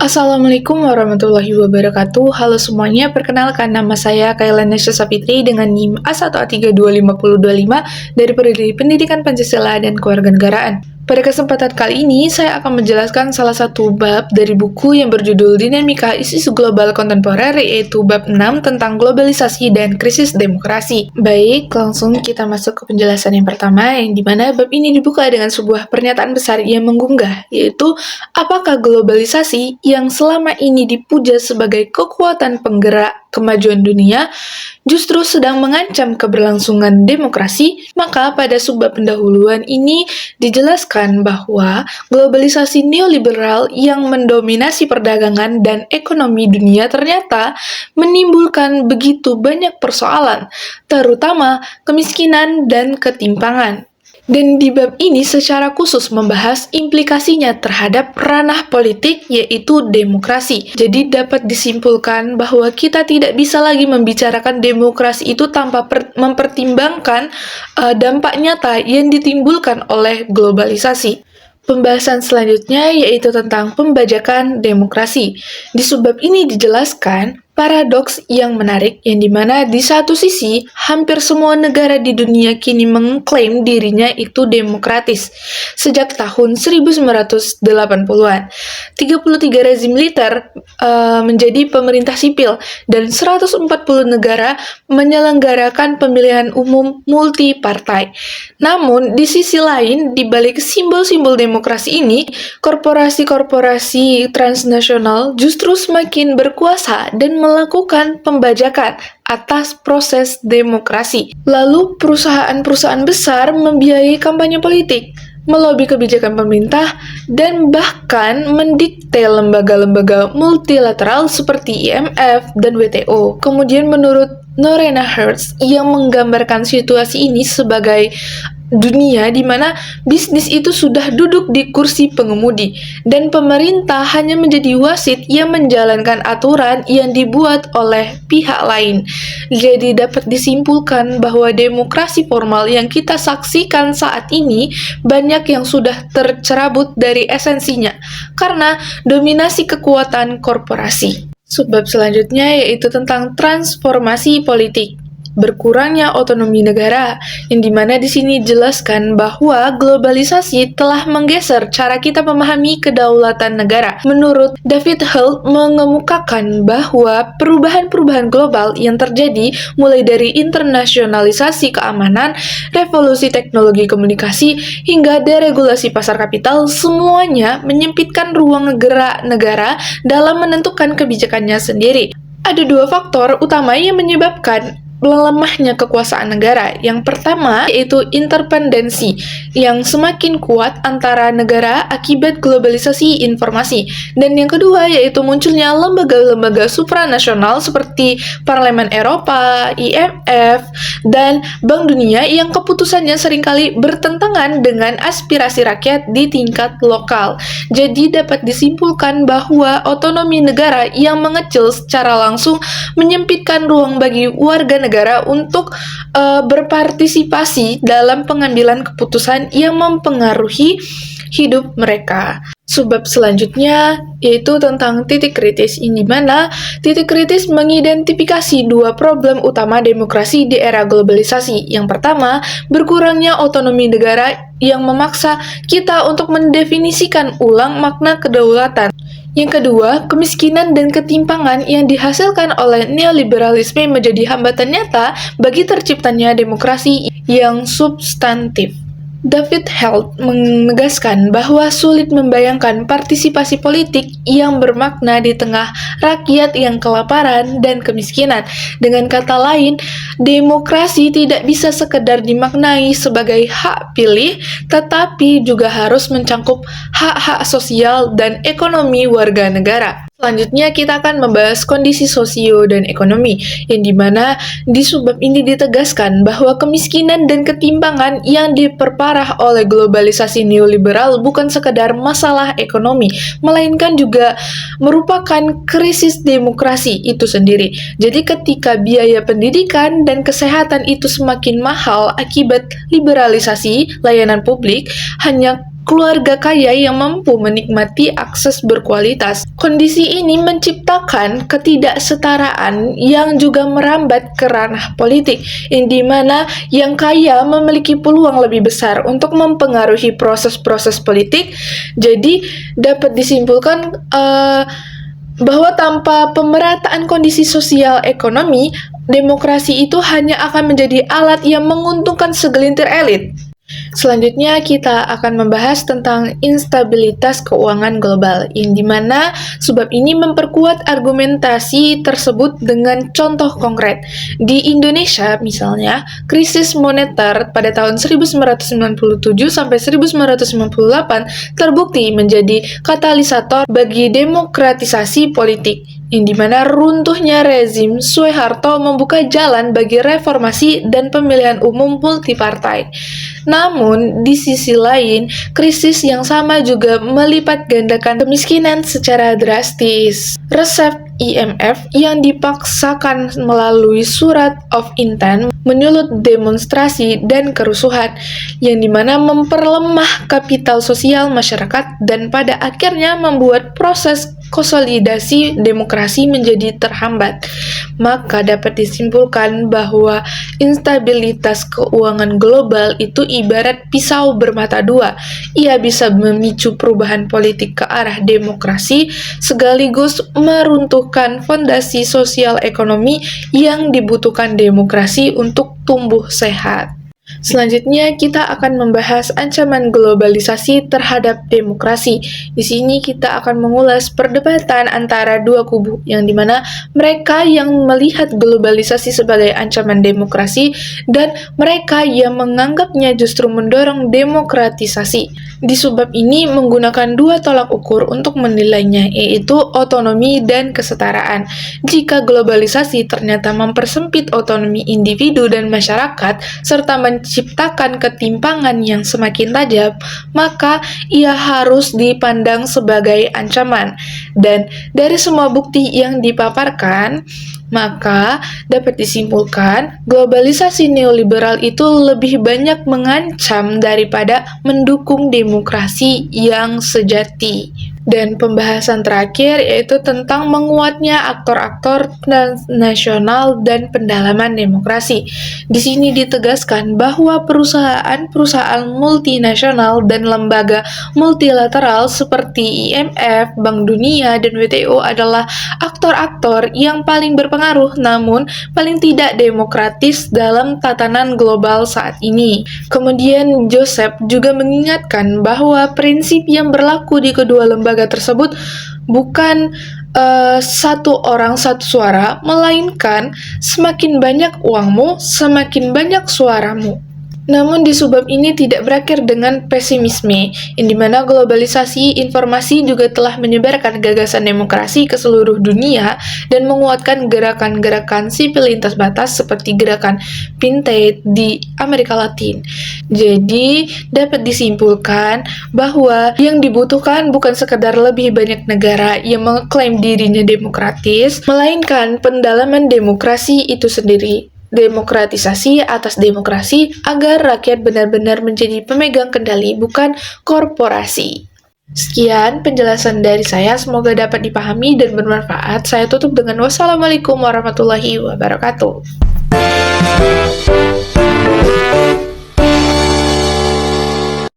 Assalamualaikum warahmatullahi wabarakatuh. Halo semuanya, perkenalkan nama saya Kailana Sapitri dengan NIM A1A32525 dari Prodi Pendidikan Pancasila dan Kewarganegaraan. Pada kesempatan kali ini, saya akan menjelaskan salah satu bab dari buku yang berjudul Dinamika Isu Global Kontemporer, yaitu bab 6 tentang globalisasi dan krisis demokrasi. Baik, langsung kita masuk ke penjelasan yang pertama, yang dimana bab ini dibuka dengan sebuah pernyataan besar yang menggugah, yaitu apakah globalisasi yang selama ini dipuja sebagai kekuatan penggerak kemajuan dunia justru sedang mengancam keberlangsungan demokrasi? Maka pada subbab pendahuluan ini dijelaskan bahwa globalisasi neoliberal yang mendominasi perdagangan dan ekonomi dunia ternyata menimbulkan begitu banyak persoalan, terutama kemiskinan dan ketimpangan. Dan di bab ini secara khusus membahas implikasinya terhadap ranah politik, yaitu demokrasi. Jadi dapat disimpulkan bahwa kita tidak bisa lagi membicarakan demokrasi itu tanpa mempertimbangkan dampak nyata yang ditimbulkan oleh globalisasi. Pembahasan selanjutnya yaitu tentang pembajakan demokrasi. Di subbab ini dijelaskan paradoks yang menarik, yang dimana di satu sisi hampir semua negara di dunia kini mengklaim dirinya itu demokratis sejak tahun 1980-an. 33 rezim militer menjadi pemerintah sipil dan 140 negara menyelenggarakan pemilihan umum multipartai. Namun di sisi lain, di balik simbol-simbol demokrasi ini, korporasi-korporasi transnasional justru semakin berkuasa dan melakukan pembajakan atas proses demokrasi. Lalu perusahaan-perusahaan besar membiayai kampanye politik, melobi kebijakan pemerintah, dan bahkan mendikte lembaga-lembaga multilateral seperti IMF dan WTO. Kemudian menurut Norena Hertz yang menggambarkan situasi ini sebagai dunia di mana bisnis itu sudah duduk di kursi pengemudi dan pemerintah hanya menjadi wasit yang menjalankan aturan yang dibuat oleh pihak lain. Jadi dapat disimpulkan bahwa demokrasi formal yang kita saksikan saat ini banyak yang sudah tercerabut dari esensinya karena dominasi kekuatan korporasi. Subbab selanjutnya yaitu tentang transformasi politik. Berkurangnya otonomi negara, yang dimana di sini dijelaskan bahwa globalisasi telah menggeser cara kita memahami kedaulatan negara. Menurut David Hult mengemukakan bahwa perubahan-perubahan global yang terjadi mulai dari internasionalisasi keamanan, revolusi teknologi komunikasi, hingga deregulasi pasar kapital, semuanya menyempitkan ruang gerak negara dalam menentukan kebijakannya sendiri. Ada dua faktor utama yang menyebabkan melemahnya kekuasaan negara. Yang pertama yaitu interdependensi yang semakin kuat antara negara akibat globalisasi informasi. Dan yang kedua yaitu munculnya lembaga-lembaga supranasional seperti Parlemen Eropa, IMF, dan Bank Dunia yang keputusannya seringkali bertentangan dengan aspirasi rakyat di tingkat lokal. Jadi dapat disimpulkan bahwa otonomi negara yang mengecil secara langsung menyempitkan ruang bagi warga negara untuk berpartisipasi dalam pengambilan keputusan yang mempengaruhi hidup mereka. Subbab selanjutnya yaitu tentang titik kritis, di mana titik kritis mengidentifikasi dua problem utama demokrasi di era globalisasi. Yang pertama, berkurangnya otonomi negara yang memaksa kita untuk mendefinisikan ulang makna kedaulatan. Yang kedua, kemiskinan dan ketimpangan yang dihasilkan oleh neoliberalisme menjadi hambatan nyata bagi terciptanya demokrasi yang substantif. David Hult menegaskan bahwa sulit membayangkan partisipasi politik yang bermakna di tengah rakyat yang kelaparan dan kemiskinan. Dengan kata lain, demokrasi tidak bisa sekedar dimaknai sebagai hak pilih, tetapi juga harus mencangkup hak-hak sosial dan ekonomi warga negara. Selanjutnya kita akan membahas kondisi sosio dan ekonomi, yang dimana di subbab ini ditegaskan bahwa kemiskinan dan ketimpangan yang diperparah oleh globalisasi neoliberal bukan sekadar masalah ekonomi, melainkan juga merupakan krisis demokrasi itu sendiri. Jadi ketika biaya pendidikan dan kesehatan itu semakin mahal akibat liberalisasi layanan publik, hanya keluarga kaya yang mampu menikmati akses berkualitas. Kondisi ini menciptakan ketidaksetaraan yang juga merambat ke ranah politik, di mana yang kaya memiliki peluang lebih besar untuk mempengaruhi proses-proses politik. Jadi dapat disimpulkan bahwa tanpa pemerataan kondisi sosial ekonomi, demokrasi itu hanya akan menjadi alat yang menguntungkan segelintir elit. Selanjutnya kita akan membahas tentang instabilitas keuangan global, yang dimana sebab ini memperkuat argumentasi tersebut dengan contoh konkret. Di Indonesia misalnya, krisis moneter pada tahun 1997 sampai 1998 terbukti menjadi katalisator bagi demokratisasi politik, yang dimana runtuhnya rezim Soeharto membuka jalan bagi reformasi dan pemilihan umum multipartai. Namun, di sisi lain, krisis yang sama juga melipat gandakan kemiskinan secara drastis. Resep IMF yang dipaksakan melalui surat of intent menyulut demonstrasi dan kerusuhan, yang dimana memperlemah kapital sosial masyarakat dan pada akhirnya membuat proses konsolidasi demokrasi menjadi terhambat. Maka dapat disimpulkan bahwa instabilitas keuangan global itu ibarat pisau bermata dua. Ia bisa memicu perubahan politik ke arah demokrasi sekaligus meruntuhkan fondasi sosial ekonomi yang dibutuhkan demokrasi untuk tumbuh sehat. Selanjutnya kita akan membahas ancaman globalisasi terhadap demokrasi. Di sini kita akan mengulas perdebatan antara dua kubu, yang dimana mereka yang melihat globalisasi sebagai ancaman demokrasi dan mereka yang menganggapnya justru mendorong demokratisasi. Di subbab ini menggunakan dua tolak ukur untuk menilainya, yaitu otonomi dan kesetaraan. Jika globalisasi ternyata mempersempit otonomi individu dan masyarakat serta menciptakan ketimpangan yang semakin tajam, maka ia harus dipandang sebagai ancaman. Dan dari semua bukti yang dipaparkan, maka dapat disimpulkan globalisasi neoliberal itu lebih banyak mengancam daripada mendukung demokrasi yang sejati. Dan pembahasan terakhir yaitu tentang menguatnya aktor-aktor nasional dan pendalaman demokrasi. Di sini ditegaskan bahwa perusahaan-perusahaan multinasional dan lembaga multilateral seperti IMF, Bank Dunia, dan WTO adalah aktor-aktor yang paling berpengaruh namun paling tidak demokratis dalam tatanan global saat ini. Kemudian Joseph juga mengingatkan bahwa prinsip yang berlaku di kedua lembaga tersebut bukan satu orang satu suara, melainkan semakin banyak uangmu, semakin banyak suaramu. Namun di subbab ini tidak berakhir dengan pesimisme, yang dimana globalisasi informasi juga telah menyebarkan gagasan demokrasi ke seluruh dunia dan menguatkan gerakan-gerakan sipil lintas batas seperti gerakan Pintet di Amerika Latin. Jadi dapat disimpulkan bahwa yang dibutuhkan bukan sekedar lebih banyak negara yang mengklaim dirinya demokratis, melainkan pendalaman demokrasi itu sendiri. Demokratisasi atas demokrasi agar rakyat benar-benar menjadi pemegang kendali, bukan korporasi. Sekian penjelasan dari saya, semoga dapat dipahami dan bermanfaat. Saya tutup dengan wassalamualaikum warahmatullahi wabarakatuh.